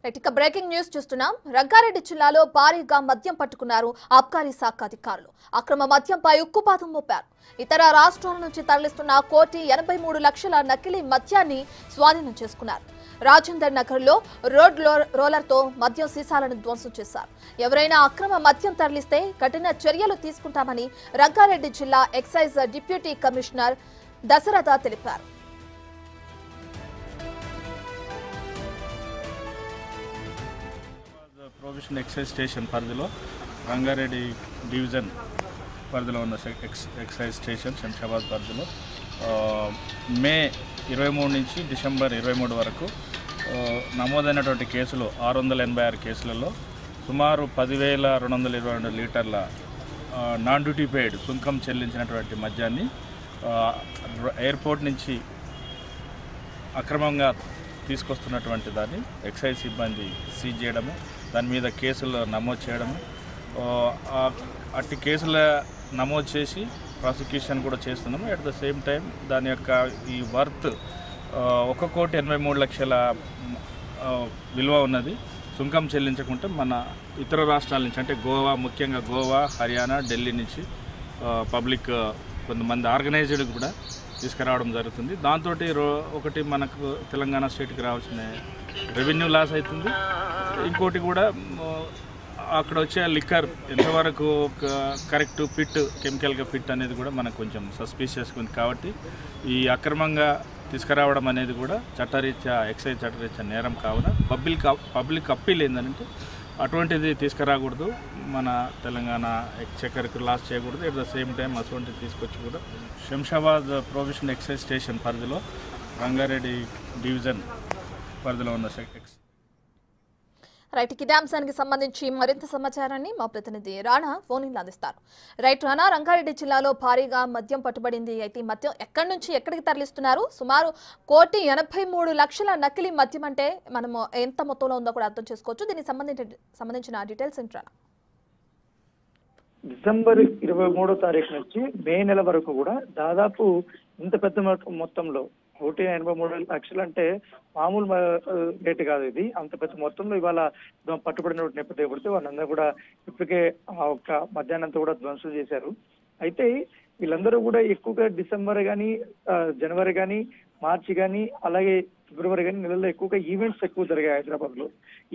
ఇక breaking news చూస్తున్నాం. రంగారెడ్డి జిల్లాలో భారీగా మద్యం పట్టుకున్నారు ఆబ్కారీ శాఖ అధికారులు. అక్రమ మద్యంపై ఉక్కుపాదం మోపారు. ఇతర రాష్ట్రాల నుంచి తరలిస్తున్న 1,83,00,000 నకిలీ మద్యాన్ని స్వాధీనం చేసుకున్నారు. రాజేందర్ నగర్ లో రోడ్ రోలర్తో మద్యం సీసాలను ధ్వంసం చేశారు. ఎవరైనా అక్రమ మద్యం తరలిస్తే కఠిన చర్యలు తీసుకుంటామని రంగారెడ్డి జిల్లా ఎక్సైజ్ డిప్యూటీ కమిషనర్ దశరథ తెలిపారు. ప్రొవిషన్ ఎక్సైజ్ స్టేషన్ పరిధిలో రంగారెడ్డి డివిజన్ పరిధిలో ఉన్న ఎక్సైజ్ స్టేషన్ శంషాబాద్ పరిధిలో మే 23 నుంచి డిసెంబర్ 23 వరకు నమోదైనటువంటి కేసులు 686 కేసులలో సుమారు 10,222 లీటర్ల నాన్ డ్యూటీ పెయిడ్ సుంకం చెల్లించినటువంటి మద్యాన్ని ఎయిర్పోర్ట్ నుంచి అక్రమంగా తీసుకొస్తున్నటువంటి దాన్ని ఎక్సైజ్ సిబ్బంది సీజ్ చేయడము, దాని మీద కేసులు నమోదు చేయడము, అట్టి కేసుల నమోదు చేసి ప్రాసిక్యూషన్ కూడా చేస్తున్నాము. అట్ ద సేమ్ టైం దాని యొక్క ఈ వర్త్ 1,83,00,000 విలువ ఉన్నది. సుంకం చెల్లించకుంటే మన ఇతర రాష్ట్రాల నుంచి అంటే గోవా, ముఖ్యంగా గోవా, హర్యానా, ఢిల్లీ నుంచి పబ్లిక్ కొంతమంది ఆర్గనైజ్డ్ కూడా తీసుకురావడం జరుగుతుంది. దాంతో ఒకటి మనకు తెలంగాణ స్టేట్కి రావాల్సిన రెవెన్యూ లాస్ అవుతుంది. ఇంకోటి కూడా అక్కడ వచ్చే లిక్కర్ ఎంతవరకు కరెక్ట్ ఫిట్, కెమికల్గా ఫిట్ అనేది కూడా మనకు కొంచెం సస్పీషియస్గా ఉంది. కాబట్టి ఈ అక్రమంగా తీసుకురావడం అనేది కూడా చట్టరీత్యా ఎక్సైజ్ చట్టరీత్యా నేరం కావున పబ్లిక్ అప్పీల్ ఏంటంటే అటువంటిది తీసుకురాకూడదు, మన తెలంగాణ ఎక్స్చెక్కర్కి లాస్ చేయకూడదు. ఎట్ ద సేమ్ టైం అటువంటిది తీసుకొచ్చి కూడా శంషాబాద్ ప్రొవిషన్ ఎక్సైజ్ స్టేషన్ పరిధిలో రంగారెడ్డి డివిజన్ పరిధిలో ఉన్న రైట్. ఇదే అంశానికి సంబంధించి మరింత సమాచారాన్ని మా ప్రతినిధి రాణా ఫోన్ అందిస్తారు. రైట్ రాణా, రంగారెడ్డి జిల్లాలో భారీగా మద్యం పట్టుబడింది. అయితే ఈ మద్యం ఎక్కడి నుంచి ఎక్కడికి తరలిస్తున్నారు? సుమారు 1,83,00,000 నకిలీ మద్యం అంటే మనము ఎంత మొత్తంలో ఉందో కూడా అర్థం చేసుకోవచ్చు. దీనికి సంబంధించిన డీటెయిల్స్ ఏంటి రాణా? డిసెంబర్ 23వ తారీఖు నుంచి మే నెల వరకు కూడా దాదాపు ఇంత పెద్ద మొత్తంలో 1,83,00,000 అంటే మామూలు రేటు కాదు. ఇది అంత పెద్ద మొత్తంలో ఇవాళ పట్టుబడిన నేపథ్యం పడితే వాళ్ళందరూ కూడా ఇప్పటికే ఆ ఒక్క మధ్యాహ్నంతా కూడా ధ్వంసం చేశారు. అయితే వీళ్ళందరూ కూడా ఎక్కువగా డిసెంబర్ కానీ, జనవరి కానీ, మార్చి కానీ, అలాగే ఫిబ్రవరి కానీ నెలల్లో ఎక్కువగా ఈవెంట్స్ ఎక్కువ జరిగాయి హైదరాబాద్ లో.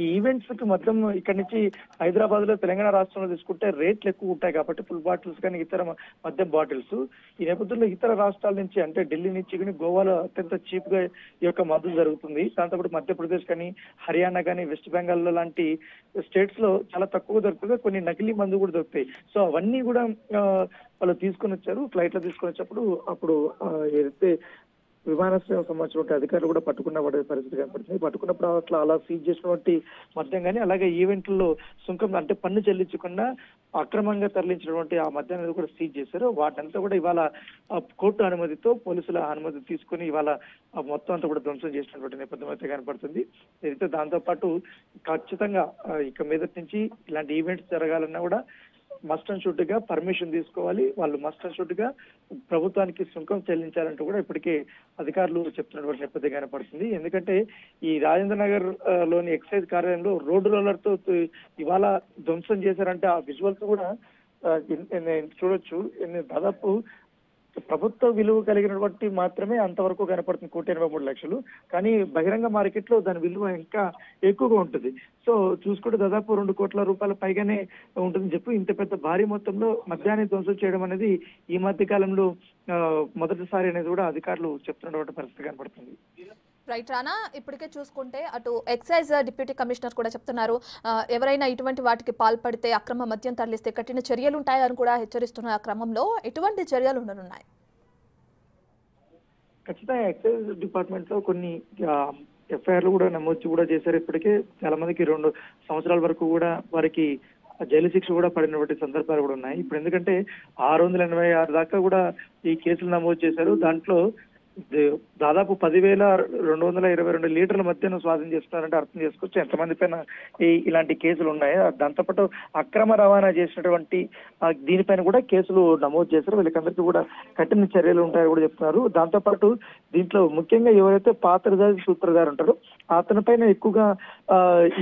ఈ ఈవెంట్స్ కి మొత్తం ఇక్కడ నుంచి హైదరాబాద్ లో, తెలంగాణ రాష్ట్రంలో తీసుకుంటే రేట్లు ఎక్కువ ఉంటాయి కాబట్టి ఫుల్ బాటిల్స్ కానీ ఇతర మద్యం బాటిల్స్ ఈ నేపథ్యంలో ఇతర రాష్ట్రాల నుంచి అంటే ఢిల్లీ నుంచి కానీ గోవాలో అత్యంత చీప్ గా ఈ యొక్క మద్దు జరుగుతుంది. దాంతోపాటు మధ్యప్రదేశ్ కానీ, హర్యానా కానీ, వెస్ట్ బెంగాల్ లాంటి స్టేట్స్ లో చాలా తక్కువ దొరుకుతుంది. కొన్ని నకిలీ మందు కూడా దొరుకుతాయి. సో అవన్నీ కూడా వాళ్ళు తీసుకొని వచ్చారు. ఫ్లైట్ లో తీసుకొని వచ్చేప్పుడు అప్పుడు ఏదైతే విమానాశ్రయం సంబంధించిన అధికారులు కూడా పట్టుకున్న పరిస్థితి కనపడుతుంది. పట్టుకున్నప్పుడు అలా సీజ్ చేసినటువంటి మద్యం కానీ, అలాగే ఈవెంట్లలో సుంకం అంటే పన్ను చెల్లించకుండా అక్రమంగా తరలించినటువంటి ఆ మద్యం అనేది కూడా సీజ్ చేశారు. వాటంతా కూడా ఇవాళ కోర్టు అనుమతితో, పోలీసుల అనుమతి తీసుకుని ఇవాళ మొత్తం అంతా కూడా ధ్వంసం చేసినటువంటి నేపథ్యం అయితే కనపడుతుంది. అయితే దాంతో పాటు ఖచ్చితంగా ఇక మీదటి నుంచి ఇలాంటి ఈవెంట్స్ జరగాలన్నా కూడా మస్ట్ అండ్ షుడ్ గా పర్మిషన్ తీసుకోవాలి. వాళ్ళు మస్ట్ అండ్ షుడ్ గా ప్రభుత్వానికి సుంకం చెల్లించాలంటూ కూడా ఇప్పటికే అధికారులు చెప్తున్నటువంటి నేపథ్యం కనపడుతుంది. ఎందుకంటే ఈ రాజేంద్ర నగర్ లోని ఎక్సైజ్ కార్యాలయంలో రోడ్డు రోలర్ తో ఇవాళ ధ్వంసం చేశారంటే ఆ విజువల్స్ కూడా చూడొచ్చు. దాదాపు ప్రభుత్వ విలువ కలిగినటువంటి మాత్రమే అంతవరకు కనపడుతుంది 1,83,00,000. కానీ బహిరంగ మార్కెట్ లో దాని విలువ ఇంకా ఎక్కువగా ఉంటుంది. సో చూసుకుంటే దాదాపు 2 కోట్ల రూపాయల పైగానే ఉంటుందని చెప్పి ఇంత పెద్ద భారీ మొత్తంలో మద్యాన్ని ధ్వంసం చేయడం అనేది ఈ మధ్య కాలంలో మొదటిసారి అనేది కూడా అధికారులు చెప్తున్నటువంటి పరిస్థితి కనపడుతుంది. రైట్ రానా, ఇప్పటికే చూసుకుంటే అటు ఎక్సైజ్ డిప్యూటీ కమిషనర్ కూడా చెప్తున్నారు, ఎవరైనా ఇటువంటి వాటికి పాల్పడితే, అక్రమ మద్యం తరలిస్తే కఠిన చర్యలు ఉంటాయని కూడా హెచ్చరిస్తున్న క్రమంలో ఎటువంటి చర్యలు ఉండనున్నాయి? ఖచ్చితంగా ఎక్సైజ్ డిపార్ట్మెంట్ లో కొన్ని ఎఫ్ఐఆర్లు కూడా నమోదు కూడా చేశారు. ఇప్పటికే చాలా మందికి 2 సంవత్సరాల వరకు కూడా వారికి జైలు శిక్ష కూడా పడినటువంటి సందర్భాలు కూడా ఉన్నాయి. ఇప్పుడు ఎందుకంటే 686 దాకా కూడా ఈ కేసులు నమోదు చేశారు. దాంట్లో దాదాపు 10,222 లీటర్ల మధ్యన స్వాధీనం చేస్తున్నారంటే అర్థం చేసుకోవచ్చు ఎంతమంది పైన ఇలాంటి కేసులు ఉన్నాయో. దాంతోపాటు అక్రమ రవాణా చేసినటువంటి దీనిపైన కూడా కేసులు నమోదు చేశారు. వీళ్ళకందరికీ కూడా కఠిన చర్యలు ఉంటాయని కూడా చెప్తున్నారు. దాంతోపాటు దీంట్లో ముఖ్యంగా ఎవరైతే పాత్రధారి సూత్రధారి ఉంటారో అతని పైన ఎక్కువగా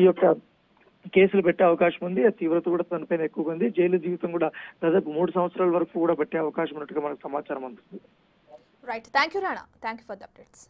ఈ యొక్క కేసులు పెట్టే అవకాశం ఉంది. ఆ తీవ్రత కూడా తనపైన ఎక్కువగా ఉంది. జైలు జీవితం కూడా దాదాపు 3 సంవత్సరాల వరకు కూడా పట్టే అవకాశం ఉన్నట్టుగా మనకు సమాచారం అందుతుంది. Right, thank you Rana, thank you for the updates.